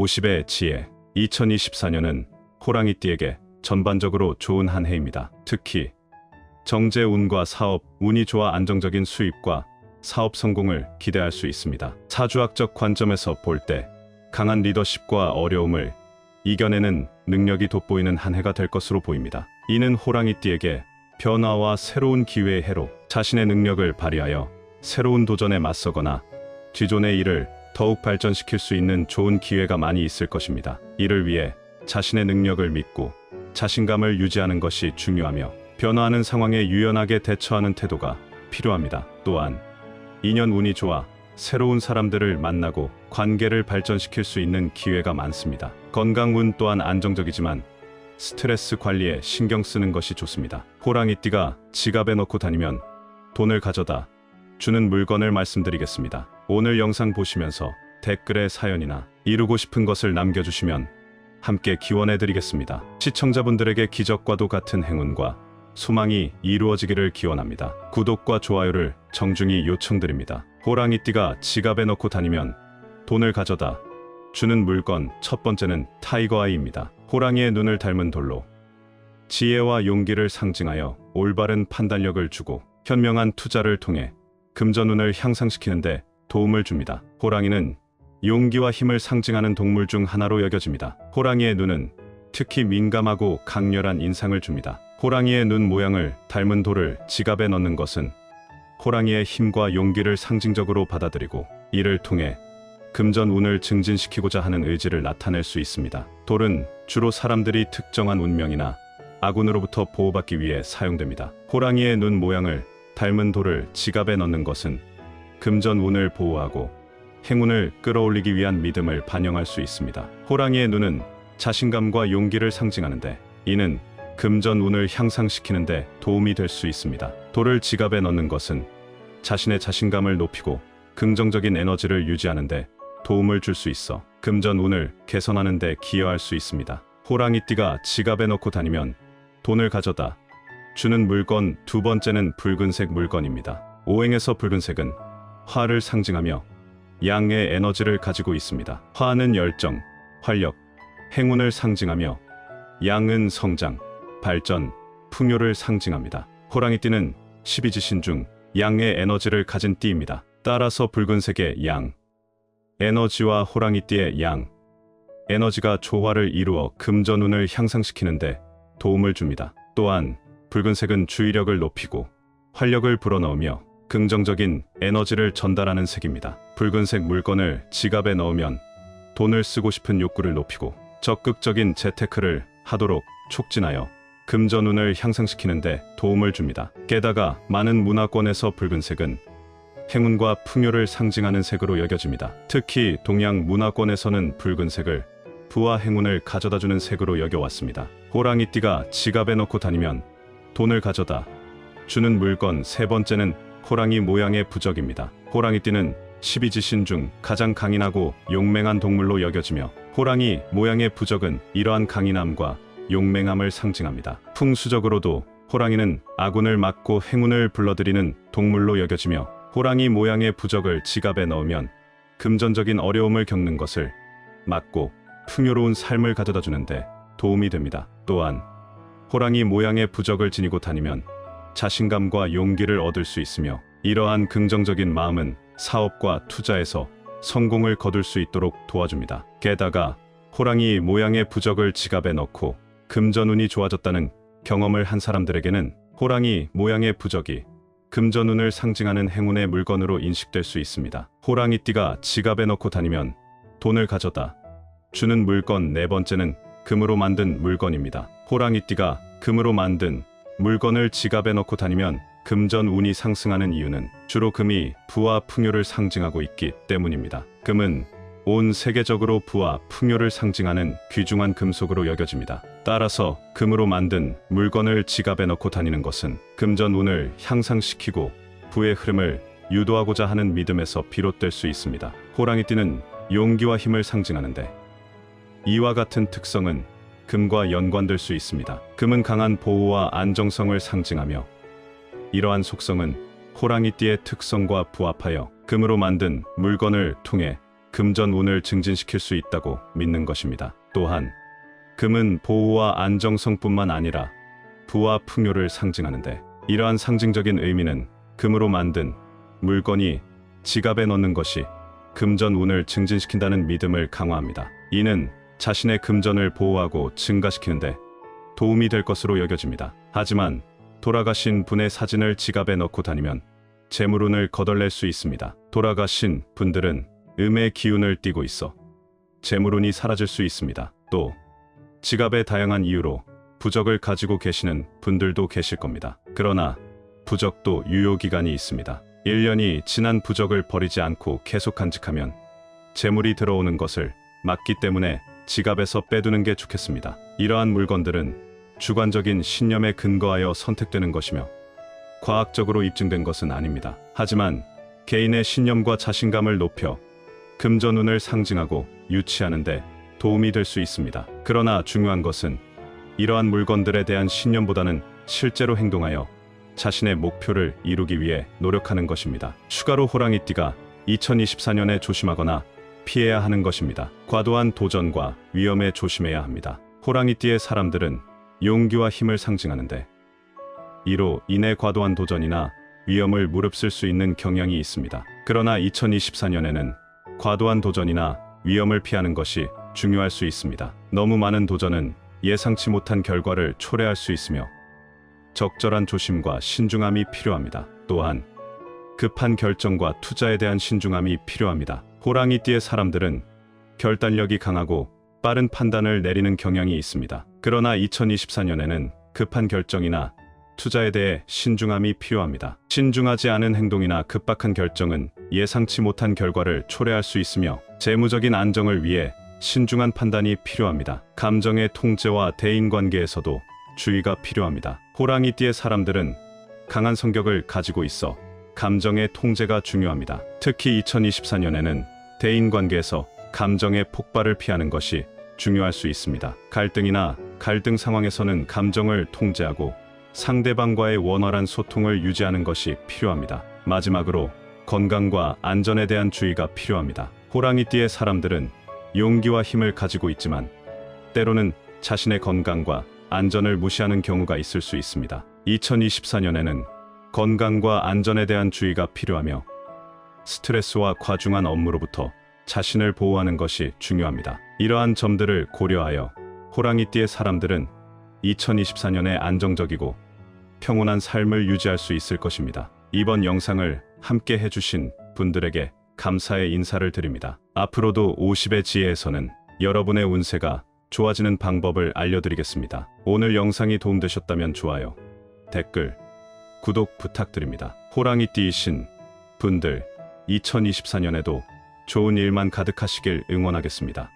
50의 지혜. 2024년은 호랑이띠에게 전반적으로 좋은 한 해입니다. 특히 정제 운과 사업 운이 좋아 안정적인 수입과 사업 성공을 기대할 수 있습니다. 사주학적 관점에서 볼 때 강한 리더십과 어려움을 이겨내는 능력이 돋보이는 한 해가 될 것으로 보입니다. 이는 호랑이띠에게 변화와 새로운 기회의 해로 자신의 능력을 발휘하여 새로운 도전에 맞서거나 기존의 일을 더욱 발전시킬 수 있는 좋은 기회가 많이 있을 것입니다. 이를 위해 자신의 능력을 믿고 자신감을 유지하는 것이 중요하며 변화하는 상황에 유연하게 대처하는 태도가 필요합니다. 또한 2년 운이 좋아 새로운 사람들을 만나고 관계를 발전시킬 수 있는 기회가 많습니다. 건강 운 또한 안정적이지만 스트레스 관리에 신경 쓰는 것이 좋습니다. 호랑이띠가 지갑에 넣고 다니면 돈을 가져다 주는 물건을 말씀드리겠습니다. 오늘 영상 보시면서 댓글에 사연이나 이루고 싶은 것을 남겨주시면 함께 기원해드리겠습니다. 시청자분들에게 기적과도 같은 행운과 소망이 이루어지기를 기원합니다. 구독과 좋아요를 정중히 요청드립니다. 호랑이띠가 지갑에 넣고 다니면 돈을 가져다 주는 물건. 첫 번째는 타이거 아이입니다. 호랑이의 눈을 닮은 돌로 지혜와 용기를 상징하여 올바른 판단력을 주고 현명한 투자를 통해 금전운을 향상시키는 데 도움을 줍니다. 호랑이는 용기와 힘을 상징하는 동물 중 하나로 여겨집니다. 호랑이의 눈은 특히 민감하고 강렬한 인상을 줍니다. 호랑이의 눈 모양을 닮은 돌을 지갑에 넣는 것은 호랑이의 힘과 용기를 상징적으로 받아들이고 이를 통해 금전 운을 증진시키고자 하는 의지를 나타낼 수 있습니다. 돌은 주로 사람들이 특정한 운명이나 아군으로부터 보호받기 위해 사용됩니다. 호랑이의 눈 모양을 닮은 돌을 지갑에 넣는 것은 금전 운을 보호하고 행운을 끌어올리기 위한 믿음을 반영할 수 있습니다. 호랑이의 눈은 자신감과 용기를 상징하는데 이는 금전 운을 향상시키는 데 도움이 될 수 있습니다. 돌을 지갑에 넣는 것은 자신의 자신감을 높이고 긍정적인 에너지를 유지하는 데 도움을 줄 수 있어 금전 운을 개선하는 데 기여할 수 있습니다. 호랑이띠가 지갑에 넣고 다니면 돈을 가져다 주는 물건. 두 번째는 붉은색 물건입니다. 오행에서 붉은색은 화를 상징하며 양의 에너지를 가지고 있습니다. 화는 열정, 활력, 행운을 상징하며 양은 성장, 발전, 풍요를 상징합니다. 호랑이띠는 12지신 중 양의 에너지를 가진 띠입니다. 따라서 붉은색의 양 에너지와 호랑이띠의 양 에너지가 조화를 이루어 금전운을 향상시키는 데 도움을 줍니다. 또한 붉은색은 주의력을 높이고 활력을 불어넣으며 긍정적인 에너지를 전달하는 색입니다. 붉은색 물건을 지갑에 넣으면 돈을 쓰고 싶은 욕구를 높이고 적극적인 재테크를 하도록 촉진하여 금전운을 향상시키는 데 도움을 줍니다. 게다가 많은 문화권에서 붉은색은 행운과 풍요를 상징하는 색으로 여겨집니다. 특히 동양 문화권에서는 붉은색을 부와 행운을 가져다주는 색으로 여겨왔습니다. 호랑이띠가 지갑에 넣고 다니면 돈을 가져다 주는 물건. 세 번째는 호랑이 모양의 부적입니다. 호랑이띠는 12지신 중 가장 강인하고 용맹한 동물로 여겨지며 호랑이 모양의 부적은 이러한 강인함과 용맹함을 상징합니다. 풍수적으로도 호랑이는 아군을 막고 행운을 불러들이는 동물로 여겨지며 호랑이 모양의 부적을 지갑에 넣으면 금전적인 어려움을 겪는 것을 막고 풍요로운 삶을 가져다 주는데 도움이 됩니다. 또한 호랑이 모양의 부적을 지니고 다니면 자신감과 용기를 얻을 수 있으며 이러한 긍정적인 마음은 사업과 투자에서 성공을 거둘 수 있도록 도와줍니다. 게다가 호랑이 모양의 부적을 지갑에 넣고 금전운이 좋아졌다는 경험을 한 사람들에게는 호랑이 모양의 부적이 금전운을 상징하는 행운의 물건으로 인식될 수 있습니다. 호랑이띠가 지갑에 넣고 다니면 돈을 가져다 주는 물건. 네 번째는 금으로 만든 물건입니다. 호랑이띠가 금으로 만든 물건을 지갑에 넣고 다니면 금전운이 상승하는 이유는 주로 금이 부와 풍요를 상징하고 있기 때문입니다. 금은 온 세계적으로 부와 풍요를 상징하는 귀중한 금속으로 여겨집니다. 따라서 금으로 만든 물건을 지갑에 넣고 다니는 것은 금전운을 향상시키고 부의 흐름을 유도하고자 하는 믿음에서 비롯될 수 있습니다. 호랑이띠는 용기와 힘을 상징하는데 이와 같은 특성은 금과 연관될 수 있습니다. 금은 강한 보호와 안정성을 상징하며 이러한 속성은 호랑이띠의 특성과 부합하여 금으로 만든 물건을 통해 금전 운을 증진시킬 수 있다고 믿는 것입니다. 또한 금은 보호와 안정성뿐만 아니라 부와 풍요를 상징하는데, 이러한 상징적인 의미는 금으로 만든 물건이 지갑에 넣는 것이 금전 운을 증진시킨다는 믿음을 강화합니다. 이는 자신의 금전을 보호하고 증가시키는데 도움이 될 것으로 여겨집니다. 하지만 돌아가신 분의 사진을 지갑에 넣고 다니면 재물운을 거덜낼 수 있습니다. 돌아가신 분들은 음의 기운을 띠고 있어 재물운이 사라질 수 있습니다. 또 지갑에 다양한 이유로 부적을 가지고 계시는 분들도 계실 겁니다. 그러나 부적도 유효기간이 있습니다. 1년이 지난 부적을 버리지 않고 계속 간직하면 재물이 들어오는 것을 막기 때문에 지갑에서 빼두는 게 좋겠습니다. 이러한 물건들은 주관적인 신념에 근거하여 선택되는 것이며 과학적으로 입증된 것은 아닙니다. 하지만 개인의 신념과 자신감을 높여 금전운을 상징하고 유치하는 데 도움이 될 수 있습니다. 그러나 중요한 것은 이러한 물건들에 대한 신념보다는 실제로 행동하여 자신의 목표를 이루기 위해 노력하는 것입니다. 추가로 호랑이띠가 2024년에 조심하거나 피해야 하는 것입니다. 과도한 도전과 위험에 조심해야 합니다. 호랑이띠의 사람들은 용기와 힘을 상징하는데, 이로 인해 과도한 도전이나 위험을 무릅쓸 수 있는 경향이 있습니다. 그러나 2024년에는 과도한 도전이나 위험을 피하는 것이 중요할 수 있습니다. 너무 많은 도전은 예상치 못한 결과를 초래할 수 있으며 적절한 조심과 신중함이 필요합니다. 또한 급한 결정과 투자에 대한 신중함이 필요합니다. 호랑이띠의 사람들은 결단력이 강하고 빠른 판단을 내리는 경향이 있습니다. 그러나 2024년에는 급한 결정이나 투자에 대해 신중함이 필요합니다. 신중하지 않은 행동이나 급박한 결정은 예상치 못한 결과를 초래할 수 있으며 재무적인 안정을 위해 신중한 판단이 필요합니다. 감정의 통제와 대인관계에서도 주의가 필요합니다. 호랑이띠의 사람들은 강한 성격을 가지고 있어 감정의 통제가 중요합니다. 특히 2024년에는 대인관계에서 감정의 폭발을 피하는 것이 중요할 수 있습니다. 갈등이나 갈등 상황에서는 감정을 통제하고 상대방과의 원활한 소통을 유지하는 것이 필요합니다. 마지막으로 건강과 안전에 대한 주의가 필요합니다. 호랑이띠의 사람들은 용기와 힘을 가지고 있지만 때로는 자신의 건강과 안전을 무시하는 경우가 있을 수 있습니다. 2024년에는 건강과 안전에 대한 주의가 필요하며 스트레스와 과중한 업무로부터 자신을 보호하는 것이 중요합니다. 이러한 점들을 고려하여 호랑이띠의 사람들은 2024년에 안정적이고 평온한 삶을 유지할 수 있을 것입니다. 이번 영상을 함께 해주신 분들에게 감사의 인사를 드립니다. 앞으로도 50의 지혜에서는 여러분의 운세가 좋아지는 방법을 알려드리겠습니다. 오늘 영상이 도움되셨다면 좋아요, 댓글, 구독 부탁드립니다. 호랑이띠이신 분들, 2024년에도 좋은 일만 가득하시길 응원하겠습니다.